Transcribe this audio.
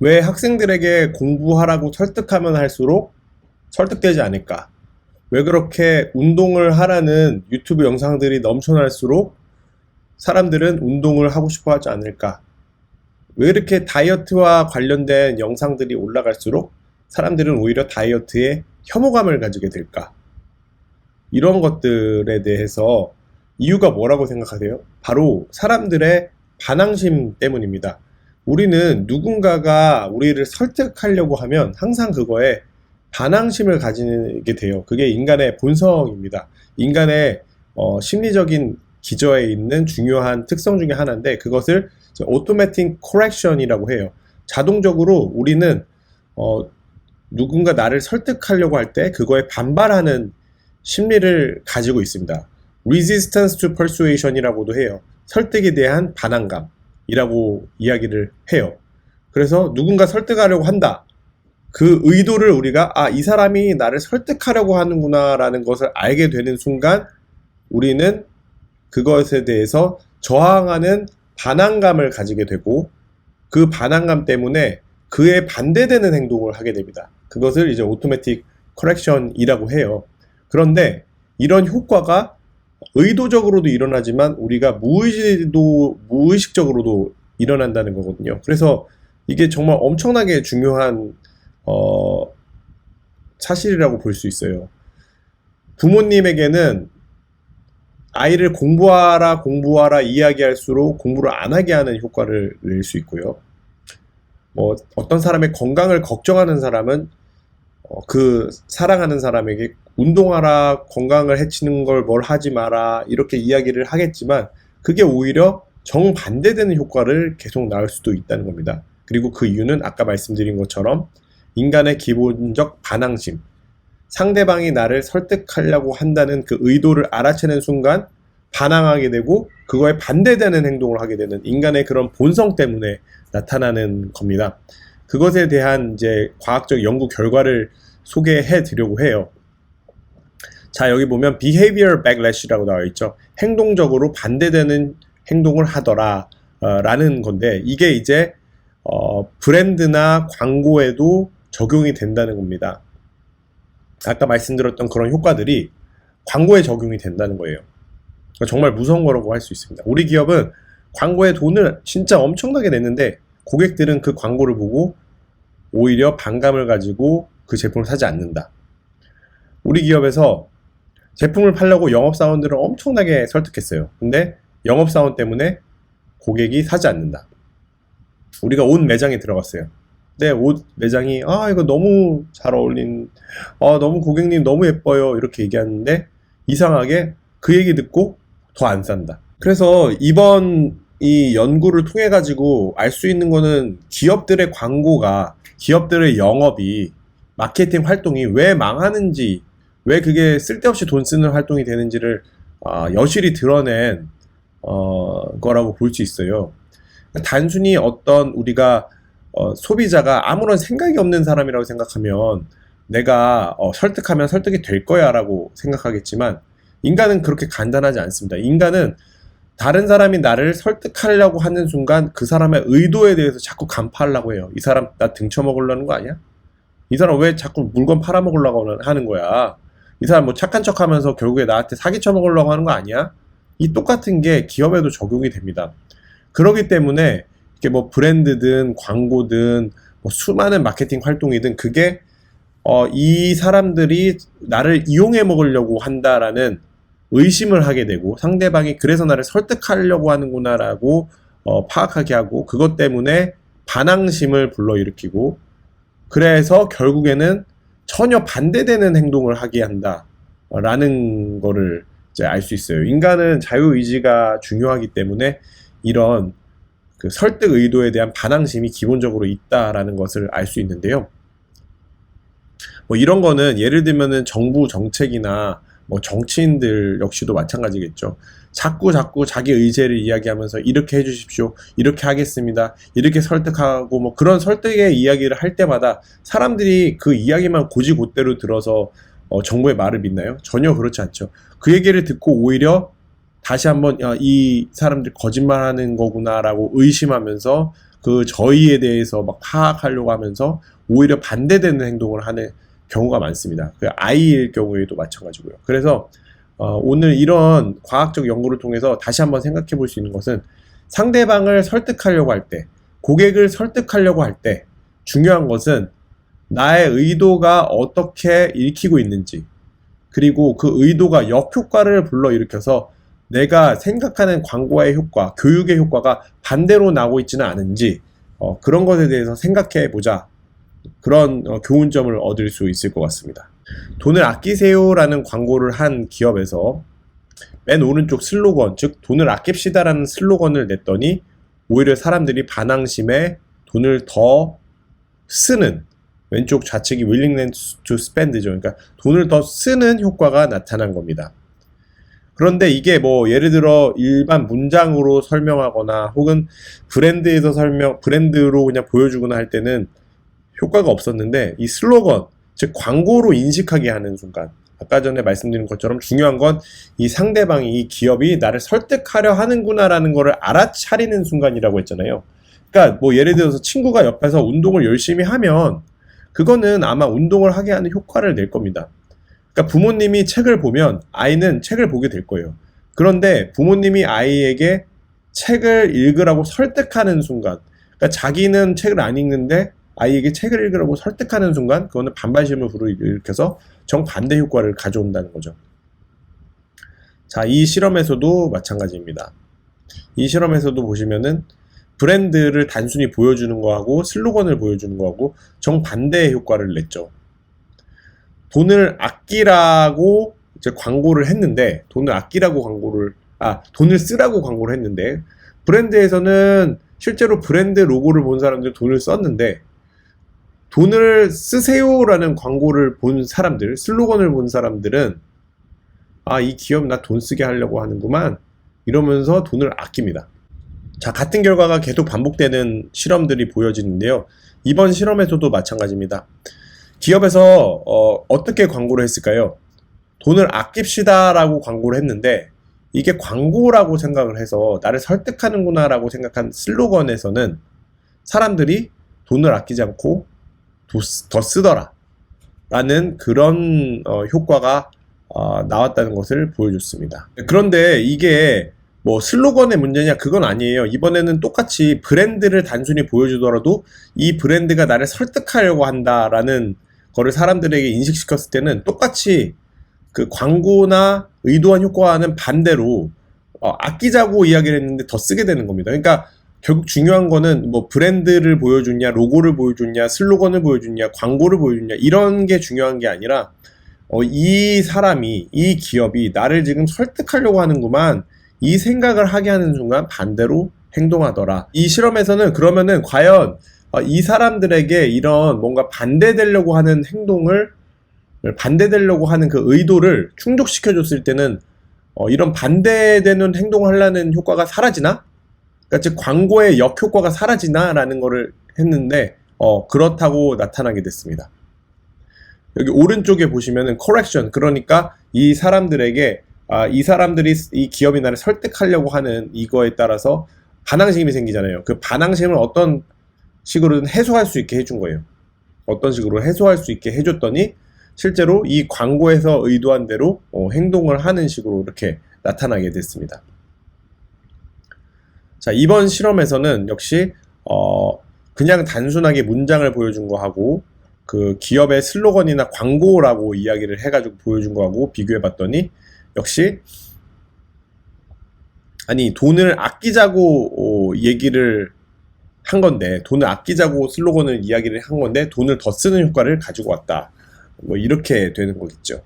왜 학생들에게 공부하라고 설득하면 할수록 설득되지 않을까? 왜 그렇게 운동을 하라는 유튜브 영상들이 넘쳐날수록 사람들은 운동을 하고 싶어 하지 않을까? 왜 이렇게 다이어트와 관련된 영상들이 올라갈수록 사람들은 오히려 다이어트에 혐오감을 가지게 될까? 이런 것들에 대해서 이유가 뭐라고 생각하세요? 바로 사람들의 반항심 때문입니다. 우리는 누군가가 우리를 설득하려고 하면 항상 그거에 반항심을 가지게 돼요. 그게 인간의 본성입니다. 인간의 심리적인 기저에 있는 중요한 특성 중에 하나인데, 그것을 오토매틱 코렉션이라고 해요. 자동적으로 우리는 누군가 나를 설득하려고 할 때 그거에 반발하는 심리를 가지고 있습니다. Resistance to persuasion이라고도 해요. 설득에 대한 반항감이라고 이야기를 해요. 그래서 누군가 설득하려고 한다. 그 의도를 우리가 이 사람이 나를 설득하려고 하는구나 라는 것을 알게 되는 순간 우리는 그것에 대해서 저항하는 반항감을 가지게 되고, 그 반항감 때문에 그에 반대되는 행동을 하게 됩니다. 그것을 이제 오토매틱 커렉션이라고 해요. 그런데 이런 효과가 의도적으로도 일어나지만 우리가 무의식적으로도 일어난다는 거거든요. 그래서 이게 정말 엄청나게 중요한 사실이라고 볼 수 있어요. 부모님에게는 아이를 공부하라 이야기할수록 공부를 안 하게 하는 효과를 낼 수 있고요. 어떤 사람의 건강을 걱정하는 사람은 그 사랑하는 사람에게 운동하라, 건강을 해치는 걸 뭘 하지 마라 이렇게 이야기를 하겠지만 그게 오히려 정반대되는 효과를 계속 낳을 수도 있다는 겁니다. 그리고 그 이유는 아까 말씀드린 것처럼 인간의 기본적 반항심, 상대방이 나를 설득하려고 한다는 그 의도를 알아채는 순간 반항하게 되고 그거에 반대되는 행동을 하게 되는 인간의 그런 본성 때문에 나타나는 겁니다. 그것에 대한 이제 과학적 연구 결과를 소개해 드리려고 해요. 자, 여기 보면 behavior backlash라고 나와 있죠. 행동적으로 반대되는 행동을 하더라 라는 건데, 이게 이제 브랜드나 광고에도 적용이 된다는 겁니다. 아까 말씀드렸던 그런 효과들이 광고에 적용이 된다는 거예요. 정말 무서운 거라고 할 수 있습니다. 우리 기업은 광고에 돈을 진짜 엄청나게 냈는데 고객들은 그 광고를 보고 오히려 반감을 가지고 그 제품을 사지 않는다. 우리 기업에서 제품을 팔려고 영업사원들을 엄청나게 설득했어요. 근데 영업사원 때문에 고객이 사지 않는다. 우리가 옷 매장에 들어갔어요. 네, 옷 매장이 이거 너무 잘 너무 고객님 너무 예뻐요 이렇게 얘기하는데 이상하게 그 얘기 듣고 더 안 산다. 그래서 이번 이 연구를 통해 가지고 알 수 있는 거는 기업들의 광고가, 기업들의 영업이, 마케팅 활동이 왜 망하는지, 왜 그게 쓸데없이 돈 쓰는 활동이 되는지를 여실히 드러낸 거라고 볼 수 있어요. 단순히 어떤 우리가 소비자가 아무런 생각이 없는 사람이라고 생각하면 내가 설득하면 설득이 될 거야 라고 생각하겠지만, 인간은 그렇게 간단하지 않습니다. 인간은 다른 사람이 나를 설득하려고 하는 순간 그 사람의 의도에 대해서 자꾸 간파하려고 해요. 이 사람 나 등쳐먹으려는 거 아니야? 이 사람 왜 자꾸 물건 팔아먹으려고 하는 거야? 이 사람 뭐 착한 척 하면서 결국에 나한테 사기쳐먹으려고 하는 거 아니야? 이 똑같은 게 기업에도 적용이 됩니다. 그렇기 때문에 이게 뭐 브랜드든 광고든 뭐 수많은 마케팅 활동이든 그게 이 사람들이 나를 이용해 먹으려고 한다라는 의심을 하게 되고, 상대방이 그래서 나를 설득하려고 하는구나 라고 파악하게 하고, 그것 때문에 반항심을 불러일으키고, 그래서 결국에는 전혀 반대되는 행동을 하게 한다 라는 거를 이제 알 수 있어요. 인간은 자유의지가 중요하기 때문에 이런 그 설득 의도에 대한 반항심이 기본적으로 있다라는 것을 알 수 있는데요. 뭐 이런 거는 예를 들면은 정부 정책이나 뭐 정치인들 역시도 마찬가지겠죠. 자꾸 자기 의제를 이야기하면서 이렇게 해주십시오, 이렇게 하겠습니다, 이렇게 설득하고, 뭐 그런 설득의 이야기를 할 때마다 사람들이 그 이야기만 고지곳대로 들어서 정부의 말을 믿나요? 전혀 그렇지 않죠. 그 얘기를 듣고 오히려 다시 한번 이 사람들 거짓말하는 거구나 라고 의심하면서 그 저희에 대해서 막 파악하려고 하면서 오히려 반대되는 행동을 하는 경우가 많습니다. 그 아이일 경우에도 마찬가지고요. 그래서 오늘 이런 과학적 연구를 통해서 다시 한번 생각해 볼 수 있는 것은 상대방을 설득하려고 할 때, 고객을 설득하려고 할 때 중요한 것은 나의 의도가 어떻게 읽히고 있는지, 그리고 그 의도가 역효과를 불러일으켜서 내가 생각하는 광고의 효과, 교육의 효과가 반대로 나오고 있지는 않은지 그런 것에 대해서 생각해 보자. 그런 교훈점을 얻을 수 있을 것 같습니다. 돈을 아끼세요라는 광고를 한 기업에서 맨 오른쪽 슬로건, 즉 돈을 아낍시다라는 슬로건을 냈더니 오히려 사람들이 반항심에 돈을 더 쓰는, 왼쪽 좌측이 willingness to spend죠. 그러니까 돈을 더 쓰는 효과가 나타난 겁니다. 그런데 이게 뭐 예를 들어 일반 문장으로 설명하거나 혹은 브랜드로 그냥 보여주거나 할 때는 효과가 없었는데, 이 슬로건, 즉 광고로 인식하게 하는 순간, 아까 전에 말씀드린 것처럼 중요한 건 이 상대방이, 이 기업이 나를 설득하려 하는구나라는 거를 알아차리는 순간이라고 했잖아요. 그러니까 뭐 예를 들어서 친구가 옆에서 운동을 열심히 하면 그거는 아마 운동을 하게 하는 효과를 낼 겁니다. 그러니까 부모님이 책을 보면 아이는 책을 보게 될 거예요. 그런데 부모님이 아이에게 책을 읽으라고 설득하는 순간, 그러니까 자기는 책을 안 읽는데 아이에게 책을 읽으라고 설득하는 순간, 그거는 반발심을 불러일으켜서 정반대 효과를 가져온다는 거죠. 자, 이 실험에서도 마찬가지입니다. 이 실험에서도 보시면은 브랜드를 단순히 보여주는 거하고 슬로건을 보여주는 거하고 정반대의 효과를 냈죠. 돈을 아끼라고 이제 광고를 했는데, 돈을 쓰라고 광고를 했는데, 브랜드에서는 실제로 브랜드 로고를 본 사람들 돈을 썼는데, 돈을 쓰세요라는 광고를 본 사람들, 슬로건을 본 사람들은 이 기업 나 돈 쓰게 하려고 하는구만 이러면서 돈을 아낍니다. 자, 같은 결과가 계속 반복되는 실험들이 보여지는데요. 이번 실험에서도 마찬가지입니다. 기업에서 어떻게 광고를 했을까요? 돈을 아낍시다 라고 광고를 했는데, 이게 광고라고 생각을 해서 나를 설득하는구나 라고 생각한 슬로건에서는 사람들이 돈을 아끼지 않고 더 쓰더라 라는 그런 효과가 나왔다는 것을 보여줬습니다. 그런데 이게 뭐 슬로건의 문제냐, 그건 아니에요. 이번에는 똑같이 브랜드를 단순히 보여주더라도 이 브랜드가 나를 설득하려고 한다라는 거를 사람들에게 인식시켰을 때는 똑같이 그 광고나 의도한 효과와는 반대로 아끼자고 이야기를 했는데 더 쓰게 되는 겁니다. 그러니까 결국 중요한 거는 뭐 브랜드를 보여주냐, 로고를 보여주냐, 슬로건을 보여주냐, 광고를 보여주냐, 이런 게 중요한 게 아니라 이 기업이 나를 지금 설득하려고 하는구만, 이 생각을 하게 하는 순간 반대로 행동하더라. 이 실험에서는 그러면은 과연 이 사람들에게 이런 뭔가 반대되려고 하는 반대되려고 하는 그 의도를 충족시켜줬을 때는 이런 반대되는 행동을 하려는 효과가 사라지나? 그러니까 즉 광고의 역효과가 사라지나? 라는 거를 했는데 그렇다고 나타나게 됐습니다. 여기 오른쪽에 보시면은 correction, 그러니까 이 사람들에게 이 기업이 나를 설득하려고 하는 이거에 따라서 반항심이 생기잖아요. 그 반항심을 어떤 식으로든 해소할 수 있게 해준 거예요. 어떤 식으로 해소할 수 있게 해줬더니 실제로 이 광고에서 의도한 대로 행동을 하는 식으로 이렇게 나타나게 됐습니다. 자, 이번 실험에서는 역시 그냥 단순하게 문장을 보여준 거하고 그 기업의 슬로건이나 광고라고 이야기를 해가지고 보여준 거하고 비교해봤더니 역시 돈을 아끼자고 얘기를 한 건데, 돈을 아끼자고 슬로건을 이야기를 한 건데 돈을 더 쓰는 효과를 가지고 왔다, 뭐 이렇게 되는 거겠죠.